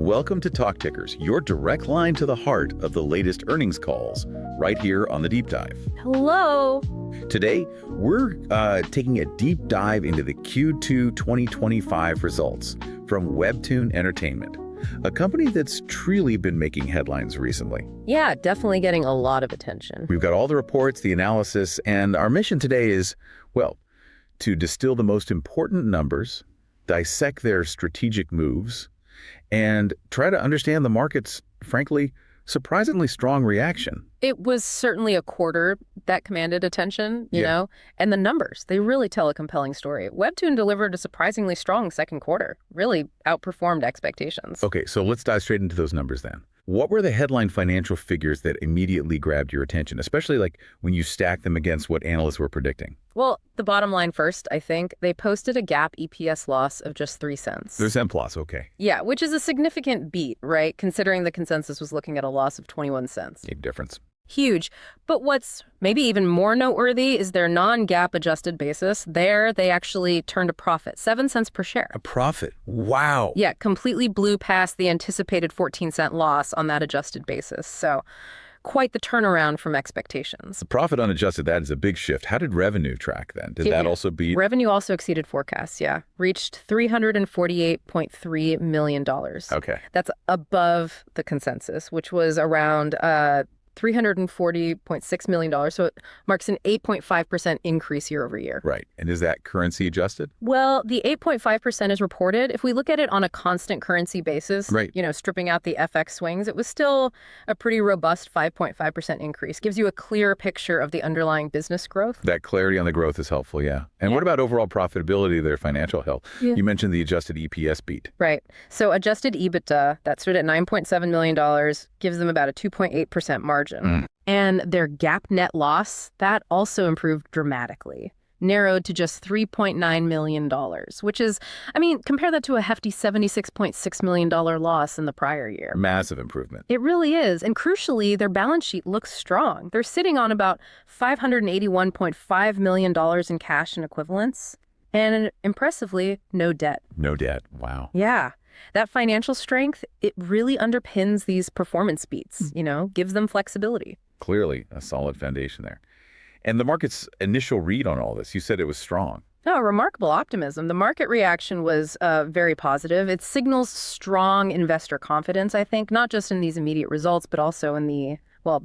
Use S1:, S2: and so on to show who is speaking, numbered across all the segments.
S1: Welcome to Talk Tickers, your direct line to the heart of the latest earnings calls, right here on the Deep Dive.
S2: Hello.
S1: Today, we're taking a deep dive into the Q2 2025 results from Webtoon Entertainment, a company that's truly been making headlines recently.
S2: Yeah, definitely getting a lot of attention.
S1: We've got all the reports, the analysis, and our mission today is, well, to distill the most important numbers, dissect their strategic moves, and try to understand the market's, frankly, surprisingly strong reaction.
S2: It was certainly a quarter that commanded attention, you know, and the numbers, they really tell a compelling story. Webtoon delivered a surprisingly strong second quarter, really outperformed expectations.
S1: Okay, so let's dive straight into those numbers then. What were the headline financial figures that immediately grabbed your attention, especially like when you stack them against what analysts were predicting?
S2: Well, the bottom line first, I think, they posted a GAAP EPS loss of just 3 cents.
S1: 3 cent plus, okay.
S2: Yeah, which is a significant beat, right? Considering the consensus was looking at a loss of 21 cents.
S1: Big difference.
S2: Huge. But what's maybe even more noteworthy is their non-GAAP adjusted basis. There, they actually turned a profit, 7 cents per share.
S1: A profit? Wow.
S2: Yeah, completely blew past the anticipated 14-cent loss on that adjusted basis. So quite the turnaround from expectations.
S1: The profit unadjusted, that is a big shift. How did revenue track then? Did that also beat?
S2: Revenue also exceeded forecasts, yeah. Reached $348.3 million.
S1: Okay.
S2: That's above the consensus, which was around $340.6 million. So it marks an 8.5% increase year over year.
S1: Right. And is that currency adjusted?
S2: Well, the 8.5% is reported. If we look at it on a constant currency basis,
S1: right,
S2: you know, stripping out the FX swings, it was still a pretty robust 5.5% increase. Gives you a clear picture of the underlying business growth.
S1: That clarity on the growth is helpful, yeah. And what about overall profitability of their financial health? Yeah. You mentioned the adjusted EPS beat.
S2: Right. So adjusted EBITDA, that stood at $9.7 million, gives them about a 2.8% margin. And their GAAP net loss, that also improved dramatically, narrowed to just $3.9 million, which is, I mean, compare that to a hefty $76.6 million loss in the prior year.
S1: Massive improvement.
S2: It really is. And crucially, their balance sheet looks strong. They're sitting on about $581.5 million in cash and equivalents. And impressively, no debt.
S1: No debt. Wow.
S2: Yeah. That financial strength, it really underpins these performance beats, you know, gives them flexibility.
S1: Clearly a solid foundation there. And the market's initial read on all this, you said it was strong.
S2: Oh, remarkable optimism. The market reaction was very positive. It signals strong investor confidence, I think, not just in these immediate results, but also in the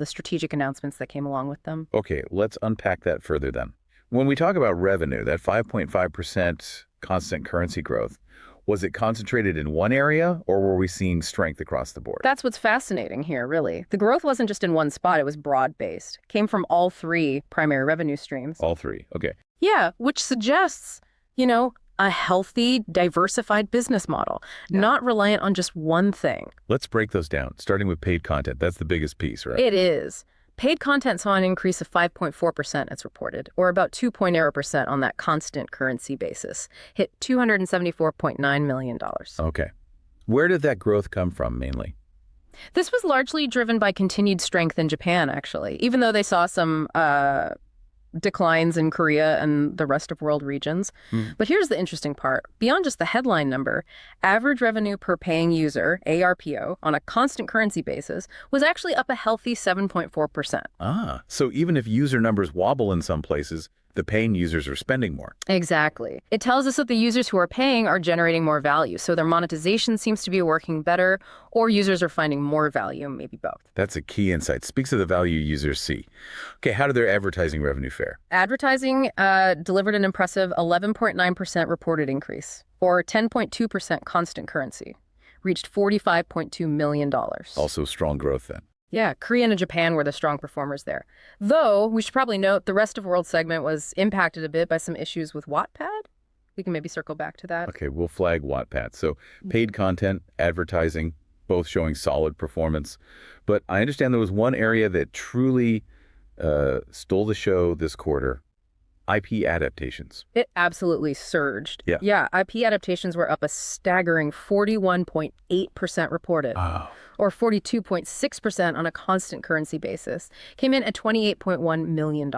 S2: strategic announcements that came along with them.
S1: Okay, let's unpack that further then. When we talk about revenue, that 5.5% constant currency growth, was it concentrated in one area, or were we seeing strength across the board?
S2: That's what's fascinating here, really. The growth wasn't just in one spot, it was broad-based. Came from all three primary revenue streams.
S1: All three, okay.
S2: Yeah, which suggests, you know, a healthy, diversified business model, not reliant on just one thing.
S1: Let's break those down, starting with paid content. That's the biggest piece, right?
S2: It is. Paid content saw an increase of 5.4%, it's reported, or about 2.0% on that constant currency basis. Hit $274.9 million.
S1: Okay. Where did that growth come from, mainly?
S2: This was largely driven by continued strength in Japan, actually, even though they saw some declines in Korea and the rest of world regions. But here's the interesting part. Beyond just the headline number, average revenue per paying user, ARPO, on a constant currency basis, was actually up a healthy 7.4%.
S1: Ah, so even if user numbers wobble in some places, the paying users are spending more.
S2: Exactly. It tells us that the users who are paying are generating more value, so their monetization seems to be working better, or users are finding more value, maybe both.
S1: That's a key insight. Speaks of the value users see. Okay, how did their advertising revenue fare?
S2: Advertising delivered an impressive 11.9% reported increase, or 10.2% constant currency. Reached $45.2 million.
S1: Also strong growth then.
S2: Yeah, Korea and Japan were the strong performers there. Though, we should probably note, the rest of world segment was impacted a bit by some issues with Wattpad. We can maybe circle back to that.
S1: Okay, we'll flag Wattpad. So paid content, advertising, both showing solid performance. But I understand there was one area that truly stole the show this quarter. IP adaptations.
S2: It absolutely surged. Yeah, IP adaptations were up a staggering 41.8% reported, or 42.6% on a constant currency basis. Came in at $28.1 million.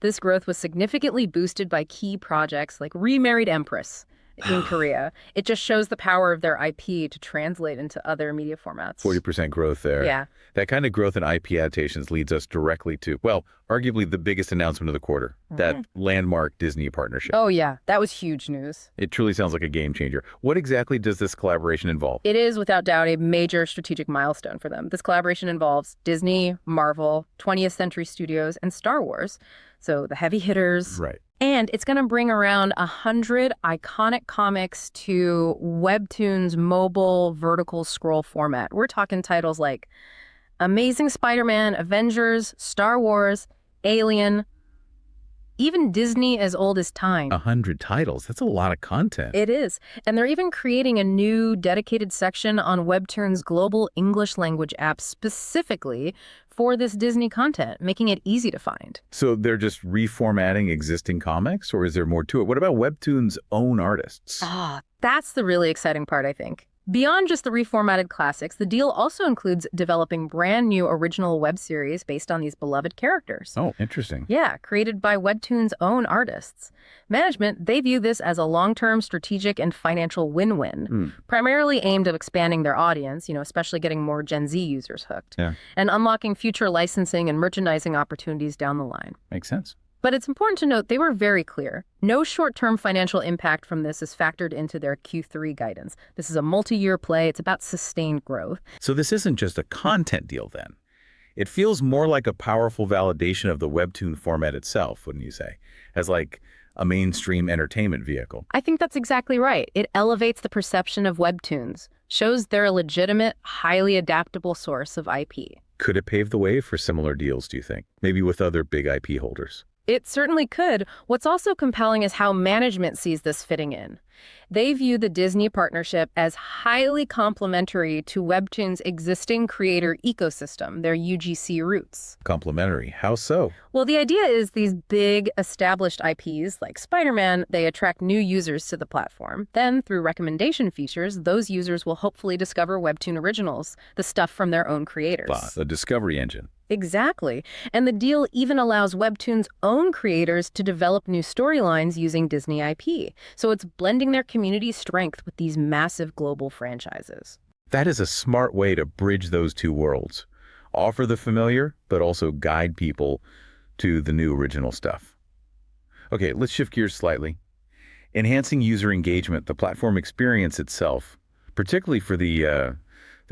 S2: This growth was significantly boosted by key projects like Remarried Empress, in Korea. It just shows the power of their IP to translate into other media formats.
S1: 40% growth there.
S2: Yeah.
S1: That kind of growth in IP adaptations leads us directly to, well, arguably the biggest announcement of the quarter, that landmark Disney partnership.
S2: Oh, yeah. That was huge news.
S1: It truly sounds like a game changer. What exactly does this collaboration involve?
S2: It is, without doubt, a major strategic milestone for them. This collaboration involves Disney, Marvel, 20th Century Studios, and Star Wars. So the heavy hitters.
S1: Right.
S2: And it's going to bring around 100 iconic comics to Webtoon's mobile vertical scroll format. We're talking titles like Amazing Spider-Man, Avengers, Star Wars, Alien, even Disney as old as time.
S1: 100 titles. That's a lot of content.
S2: It is. And they're even creating a new dedicated section on Webtoon's global English language app specifically for this Disney content, making it easy to find.
S1: So they're just reformatting existing comics, or is there more to it? What about Webtoon's own artists?
S2: That's the really exciting part, I think. Beyond just the reformatted classics, the deal also includes developing brand new original web series based on these beloved characters.
S1: Oh, interesting.
S2: Yeah, created by Webtoon's own artists. Management, they view this as a long-term strategic and financial win-win, primarily aimed at expanding their audience, especially getting more Gen Z users hooked, and unlocking future licensing and merchandising opportunities down the line.
S1: Makes sense.
S2: But it's important to note they were very clear. No short-term financial impact from this is factored into their Q3 guidance. This is a multi-year play. It's about sustained growth.
S1: So this isn't just a content deal then. It feels more like a powerful validation of the Webtoon format itself, wouldn't you say? As like a mainstream entertainment vehicle.
S2: I think that's exactly right. It elevates the perception of Webtoons, shows they're a legitimate, highly adaptable source of IP.
S1: Could it pave the way for similar deals, do you think? Maybe with other big IP holders?
S2: It certainly could. What's also compelling is how management sees this fitting in. They view the Disney partnership as highly complementary to Webtoon's existing creator ecosystem, their UGC roots.
S1: Complementary. How so?
S2: Well, the idea is these big established IPs like Spider-Man, they attract new users to the platform. Then, through recommendation features, those users will hopefully discover Webtoon originals, the stuff from their own creators.
S1: The discovery engine.
S2: Exactly. And the deal even allows Webtoon's own creators to develop new storylines using Disney IP. So it's blending their community strength with these massive global franchises.
S1: That is a smart way to bridge those two worlds. Offer the familiar, but also guide people to the new original stuff. Okay, let's shift gears slightly. Enhancing user engagement, the platform experience itself, particularly for the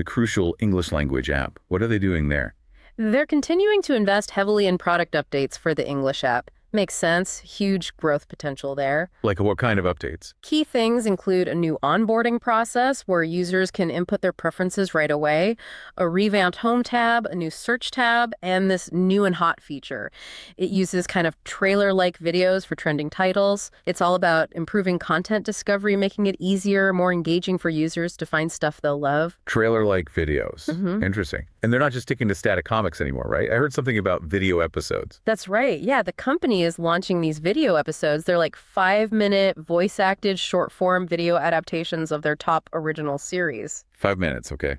S1: crucial English language app. What are they doing there?
S2: They're continuing to invest heavily in product updates for the English app. Makes sense. Huge growth potential there.
S1: Like what kind of updates?
S2: Key things include a new onboarding process where users can input their preferences right away, a revamped home tab, a new search tab, and this new and hot feature. It uses kind of trailer-like videos for trending titles. It's all about improving content discovery, making it easier, more engaging for users to find stuff they'll love.
S1: Trailer-like videos. Interesting. And they're not just sticking to static comics anymore, right? I heard something about video episodes.
S2: That's right. Yeah, the company is launching these video episodes. They're like 5-minute voice-acted short-form video adaptations of their top original series.
S1: 5 minutes, okay.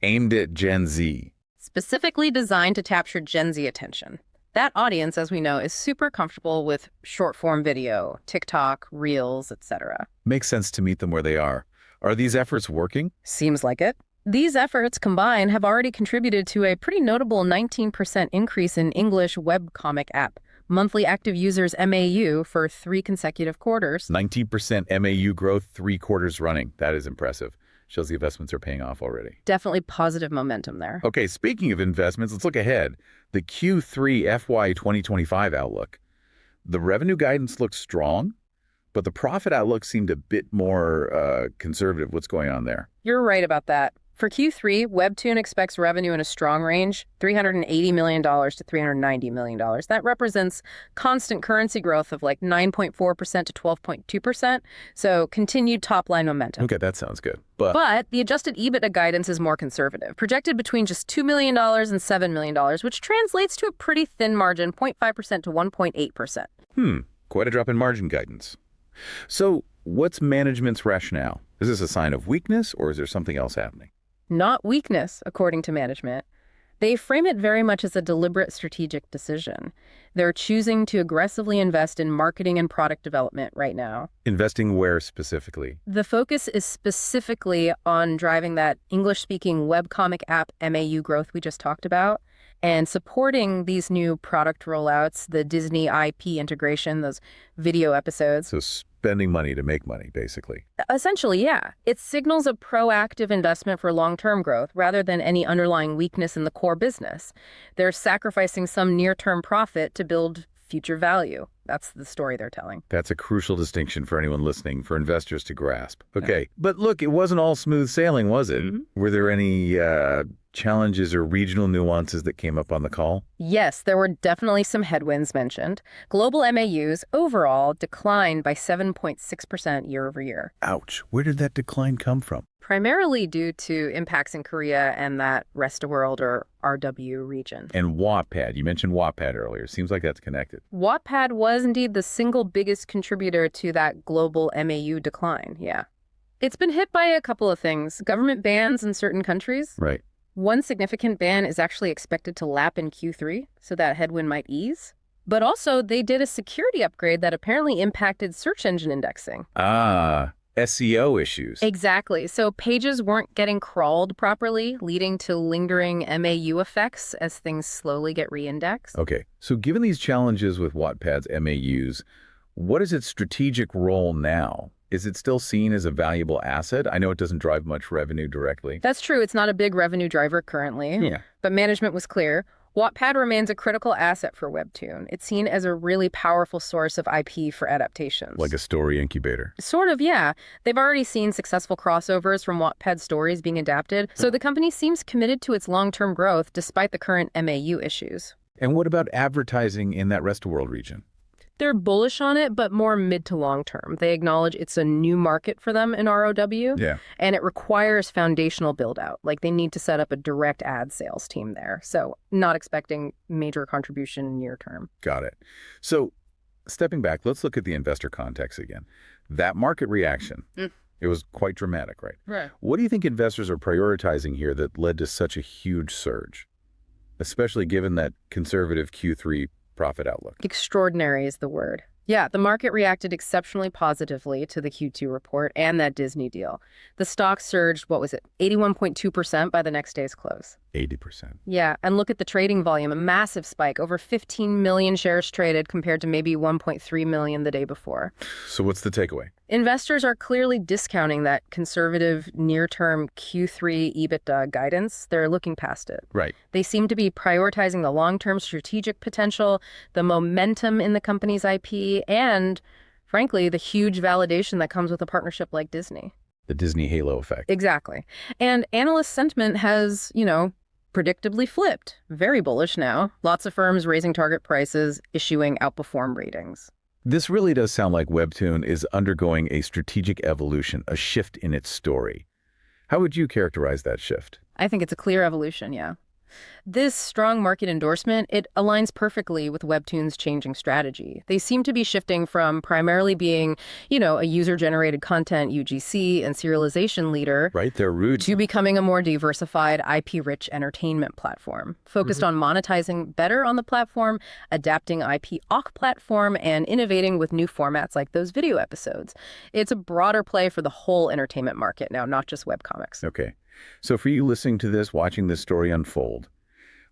S1: Aimed at Gen Z.
S2: Specifically designed to capture Gen Z attention. That audience, as we know, is super comfortable with short-form video, TikTok, Reels, etc.
S1: Makes sense to meet them where they are. Are these efforts working?
S2: Seems like it. These efforts combined have already contributed to a pretty notable 19% increase in English webcomic app monthly active users MAU for 3 consecutive quarters.
S1: 19% MAU growth 3 quarters running. That is impressive. Shows the investments are paying off already.
S2: Definitely positive momentum there.
S1: Okay, speaking of investments, let's look ahead. The Q3 FY 2025 outlook. The revenue guidance looks strong, but the profit outlook seemed a bit more conservative. What's going on there?
S2: You're right about that. For Q3, Webtoon expects revenue in a strong range, $380 million to $390 million. That represents constant currency growth of like 9.4% to 12.2%, so continued top-line momentum.
S1: Okay, that sounds good.
S2: But the adjusted EBITDA guidance is more conservative, projected between just $2 million and $7 million, which translates to a pretty thin margin, 0.5% to 1.8%.
S1: Quite a drop in margin guidance. So what's management's rationale? Is this a sign of weakness, or is there something else happening?
S2: Not weakness, according to management. They frame it very much as a deliberate strategic decision. They're choosing to aggressively invest in marketing and product development right now.
S1: Investing where specifically?
S2: The focus is specifically on driving that English-speaking webcomic app MAU growth we just talked about, and supporting these new product rollouts, the Disney IP integration, those video episodes.
S1: So spending money to make money, basically.
S2: Essentially, yeah. It signals a proactive investment for long-term growth rather than any underlying weakness in the core business. They're sacrificing some near-term profit to build future value. That's the story they're telling.
S1: That's a crucial distinction for anyone listening, for investors to grasp. Okay, but look, it wasn't all smooth sailing, was it? Were there any challenges or regional nuances that came up on the call?
S2: Yes, there were definitely some headwinds mentioned. Global MAUs overall declined by 7.6% year over year.
S1: Ouch. Where did that decline come from?
S2: Primarily due to impacts in Korea and that rest of world or RW region.
S1: And Wattpad. You mentioned Wattpad earlier. Seems like that's connected.
S2: Wattpad was indeed the single biggest contributor to that global MAU decline, yeah. It's been hit by a couple of things. Government bans in certain countries.
S1: Right.
S2: One significant ban is actually expected to lap in Q3, so that headwind might ease. But also, they did a security upgrade that apparently impacted search engine indexing.
S1: Ah, SEO issues.
S2: Exactly. So pages weren't getting crawled properly, leading to lingering MAU effects as things slowly get reindexed.
S1: Okay, so given these challenges with Wattpad's MAUs, what is its strategic role now? Is it still seen as a valuable asset? I know it doesn't drive much revenue directly.
S2: That's true. It's not a big revenue driver currently.
S1: Yeah.
S2: But management was clear. Wattpad remains a critical asset for Webtoon. It's seen as a really powerful source of IP for adaptations.
S1: Like a story incubator.
S2: Sort of, yeah. They've already seen successful crossovers from Wattpad stories being adapted, so the company seems committed to its long-term growth despite the current MAU issues.
S1: And what about advertising in that rest of world region?
S2: They're bullish on it, but more mid to long term. They acknowledge it's a new market for them in ROW, and it requires foundational build out. Like they need to set up a direct ad sales team there. So not expecting major contribution near term.
S1: Got it. So stepping back, let's look at the investor context again. That market reaction, it was quite dramatic, right?
S2: Right.
S1: What do you think investors are prioritizing here that led to such a huge surge, especially given that conservative Q3 profit outlook?
S2: Extraordinary is the word. Yeah, the market reacted exceptionally positively to the Q2 report and that Disney deal. The stock surged, 81.2% by the next day's close.
S1: 80%.
S2: Yeah, and look at the trading volume, a massive spike, over 15 million shares traded compared to maybe 1.3 million the day before.
S1: So what's the takeaway?
S2: Investors are clearly discounting that conservative near-term Q3 EBITDA guidance. They're looking past it.
S1: Right.
S2: They seem to be prioritizing the long-term strategic potential, the momentum in the company's IP, and, frankly, the huge validation that comes with a partnership like Disney.
S1: The Disney halo effect.
S2: Exactly. And analyst sentiment has, predictably flipped. Very bullish now. Lots of firms raising target prices, issuing outperform ratings.
S1: This really does sound like Webtoon is undergoing a strategic evolution, a shift in its story. How would you characterize that shift?
S2: I think it's a clear evolution, yeah. This strong market endorsement, it aligns perfectly with Webtoon's changing strategy. They seem to be shifting from primarily being, a user-generated content UGC and serialization leader
S1: Right, their roots.
S2: to becoming a more diversified IP-rich entertainment platform, focused on monetizing better on the platform, adapting IP off-platform, and innovating with new formats like those video episodes. It's a broader play for the whole entertainment market now, not just webcomics.
S1: Okay. So for you listening to this, watching this story unfold,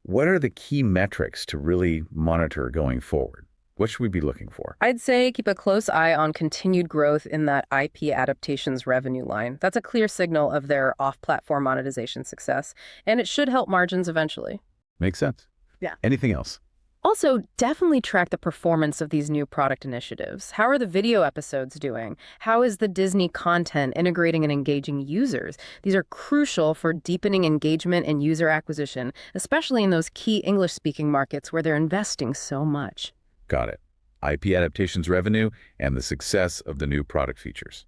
S1: what are the key metrics to really monitor going forward? What should we be looking for?
S2: I'd say keep a close eye on continued growth in that IP adaptations revenue line. That's a clear signal of their off-platform monetization success, and it should help margins eventually.
S1: Makes sense.
S2: Yeah.
S1: Anything else?
S2: Also, definitely track the performance of these new product initiatives. How are the video episodes doing? How is the Disney content integrating and engaging users? These are crucial for deepening engagement and user acquisition, especially in those key English-speaking markets where they're investing so much.
S1: Got it. IP adaptations revenue and the success of the new product features.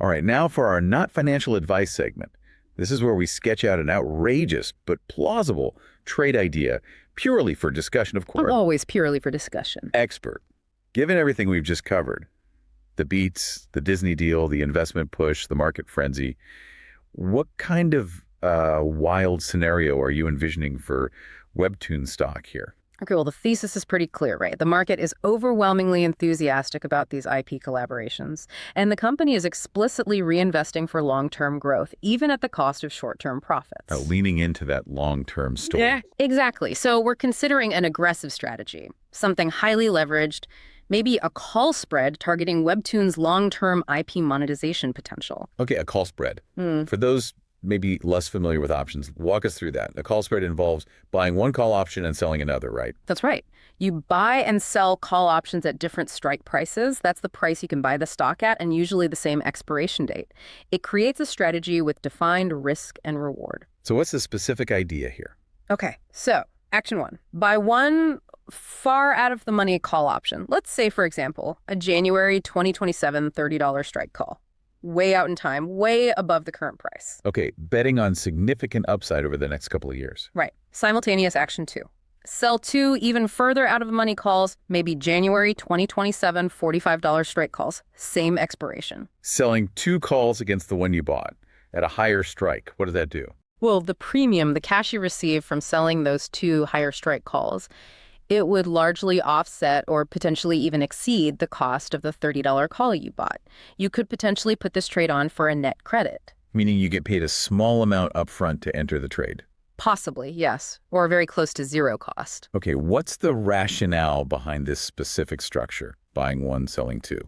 S1: All right, now for our not financial advice segment. This is where we sketch out an outrageous but plausible trade idea purely for discussion, of course.
S2: Always purely for discussion.
S1: Expert. Given everything we've just covered, the beats, the Disney deal, the investment push, the market frenzy, what kind of wild scenario are you envisioning for Webtoon stock here?
S2: Okay, well, the thesis is pretty clear, right? The market is overwhelmingly enthusiastic about these IP collaborations, and the company is explicitly reinvesting for long-term growth, even at the cost of short-term profits.
S1: Leaning into that long-term story.
S2: Yeah, exactly. So we're considering an aggressive strategy, something highly leveraged, maybe a call spread targeting Webtoon's long-term IP monetization potential.
S1: Okay, a call spread. For those maybe less familiar with options, walk us through that. A call spread involves buying one call option and selling another, right?
S2: That's right. You buy and sell call options at different strike prices. That's the price you can buy the stock at, and usually the same expiration date. It creates a strategy with defined risk and reward.
S1: So what's the specific idea here?
S2: Okay, so action one. Buy one far out of the money call option. Let's say, for example, a January 2027 $30 strike call. Way out in time, way above the current price.
S1: Okay, betting on significant upside over the next couple of years.
S2: Right. Simultaneous action two. Sell two even further out of the money calls, maybe January 2027 $45 strike calls. Same expiration.
S1: Selling two calls against the one you bought at a higher strike. What does that do?
S2: Well, the premium, the cash you receive from selling those two higher strike calls, it would largely offset or potentially even exceed the cost of the $30 call you bought. You could potentially put this trade on for a net credit.
S1: Meaning you get paid a small amount upfront to enter the trade.
S2: Possibly, yes, or very close to zero cost.
S1: Okay, what's the rationale behind this specific structure, buying one, selling two?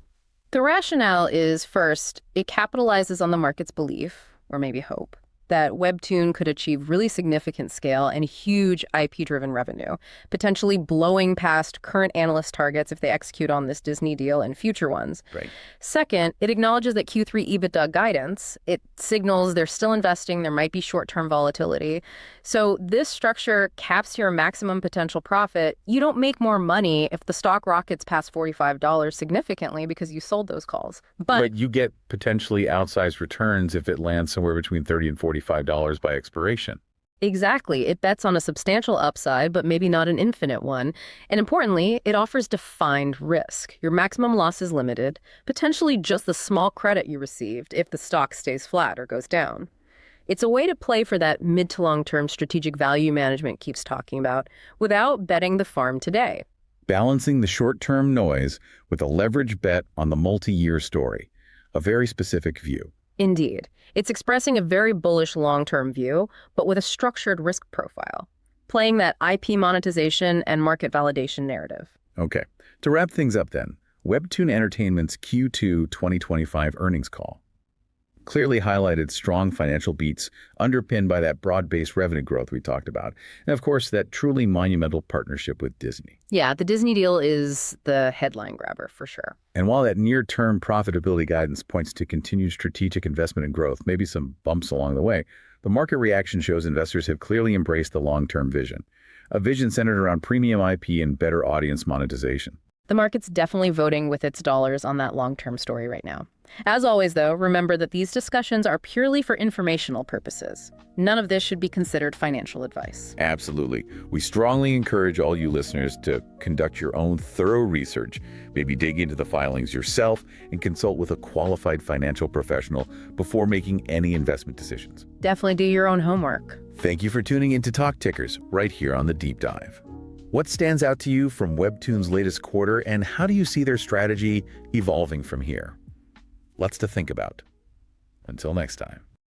S2: The rationale is, first, it capitalizes on the market's belief, or maybe hope, that Webtoon could achieve really significant scale and huge IP-driven revenue, potentially blowing past current analyst targets if they execute on this Disney deal and future ones.
S1: Right.
S2: Second, it acknowledges that Q3 EBITDA guidance, it signals they're still investing, there might be short-term volatility. So this structure caps your maximum potential profit. You don't make more money if the stock rockets past $45 significantly because you sold those calls.
S1: But you get potentially outsized returns if it lands somewhere between $30 and $45 by expiration.
S2: Exactly. It bets on a substantial upside, but maybe not an infinite one. And importantly, it offers defined risk. Your maximum loss is limited, potentially just the small credit you received if the stock stays flat or goes down. It's a way to play for that mid to long-term strategic value management keeps talking about without betting the farm today.
S1: Balancing the short-term noise with a leverage bet on the multi-year story. A very specific view.
S2: Indeed. It's expressing a very bullish long-term view, but with a structured risk profile, playing that IP monetization and market validation narrative.
S1: Okay. To wrap things up then, Webtoon Entertainment's Q2 2025 earnings call clearly highlighted strong financial beats underpinned by that broad-based revenue growth we talked about. And of course, that truly monumental partnership with Disney.
S2: Yeah, the Disney deal is the headline grabber for sure.
S1: And while that near-term profitability guidance points to continued strategic investment and growth, maybe some bumps along the way, the market reaction shows investors have clearly embraced the long-term vision. A vision centered around premium IP and better audience monetization.
S2: The market's definitely voting with its dollars on that long-term story right now. As always, though, remember that these discussions are purely for informational purposes. None of this should be considered financial advice.
S1: Absolutely. We strongly encourage all you listeners to conduct your own thorough research, maybe dig into the filings yourself, and consult with a qualified financial professional before making any investment decisions.
S2: Definitely do your own homework.
S1: Thank you for tuning in to Talk Tickers right here on The Deep Dive. What stands out to you from Webtoon's latest quarter, and how do you see their strategy evolving from here? Lots to think about. Until next time.